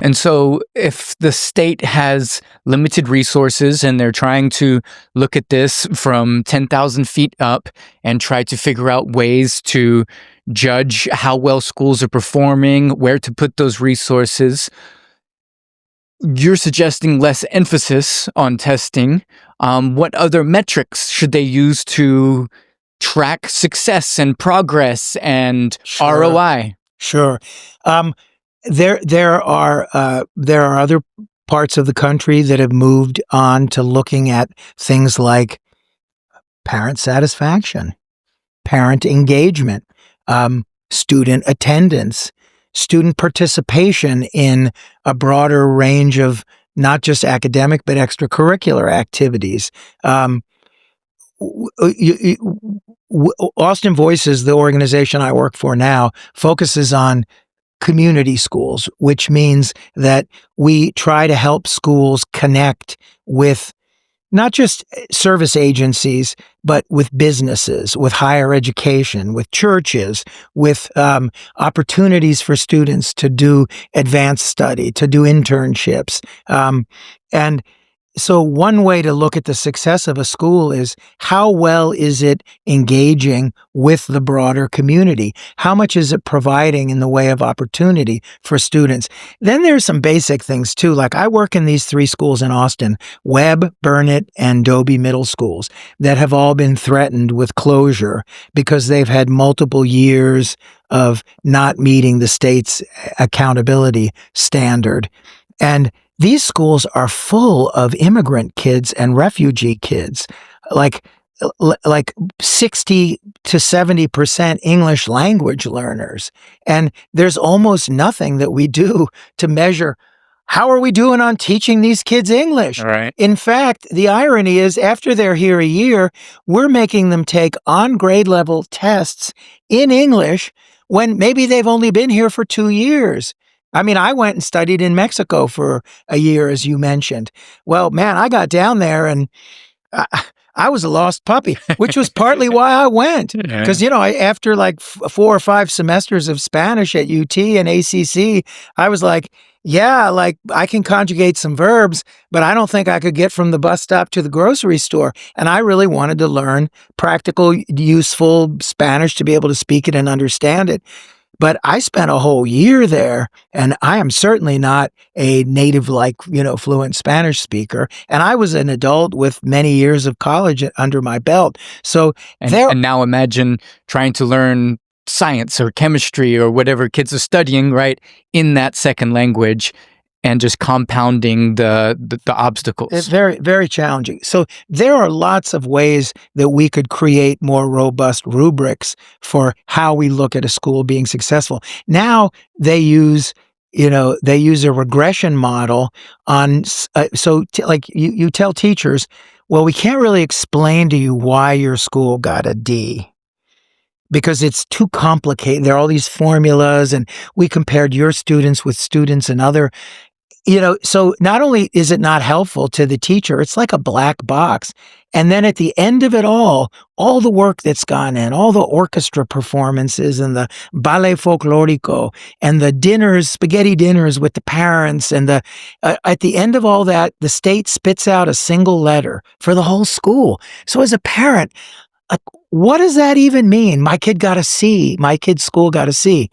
And so if the state has limited resources and they're trying to look at this from 10,000 feet up and try to figure out ways to judge how well schools are performing, where to put those resources, you're suggesting less emphasis on testing. What other metrics should they use to track success and progress and ROI? Sure. There are other parts of the country that have moved on to looking at things like parent satisfaction, parent engagement, student attendance, student participation in a broader range of not just academic but extracurricular activities. Austin Voices, the organization I work for now, focuses on community schools, which means that we try to help schools connect with not just service agencies, but with businesses, with higher education, with churches, with opportunities for students to do advanced study, to do internships. And so one way to look at the success of a school is how well is it engaging with the broader community? How much is it providing in the way of opportunity for students? Then there's some basic things too. Like I work in these 3 schools in Austin, Webb, Burnett, and Dobie Middle Schools, that have all been threatened with closure because they've had multiple years of not meeting the state's accountability standard. And these schools are full of immigrant kids and refugee kids, like 60 to 70% English language learners. And there's almost nothing that we do to measure how are we doing on teaching these kids English. Right. In fact, the irony is after they're here a year, we're making them take on grade level tests in English when maybe they've only been here for 2 years. I mean, I went and studied in Mexico for a year, as you mentioned. Well, man, I got down there and I was a lost puppy, which was partly why I went. Because, after like 4 or 5 semesters of Spanish at UT and ACC, I was like, yeah, like I can conjugate some verbs, but I don't think I could get from the bus stop to the grocery store. And I really wanted to learn practical, useful Spanish to be able to speak it and understand it. But I spent a whole year there, and I am certainly not a native, fluent Spanish speaker. And I was an adult with many years of college under my belt. So and now imagine trying to learn science or chemistry or whatever kids are studying, right, in that second language, and just compounding the obstacles. It's very, very challenging. So there are lots of ways that we could create more robust rubrics for how we look at a school being successful. Now they use a regression model on, you tell teachers, well, we can't really explain to you why your school got a D, because it's too complicated. There are all these formulas, and we compared your students with students in other. So not only is it not helpful to the teacher, it's like a black box. And then at the end of it all the work that's gone in, all the orchestra performances and the ballet folklorico and the dinners, spaghetti dinners with the parents, and at the end of all that, the state spits out a single letter for the whole school. So as a parent, what does that even mean? My kid got a C. My kid's school got a C.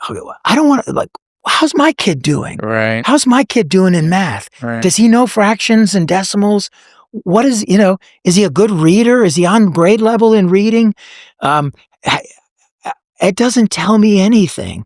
I don't want to, how's my kid doing? Right. How's my kid doing in math? Right. Does he know fractions and decimals? What is he a good reader? Is he on grade level in reading? It doesn't tell me anything.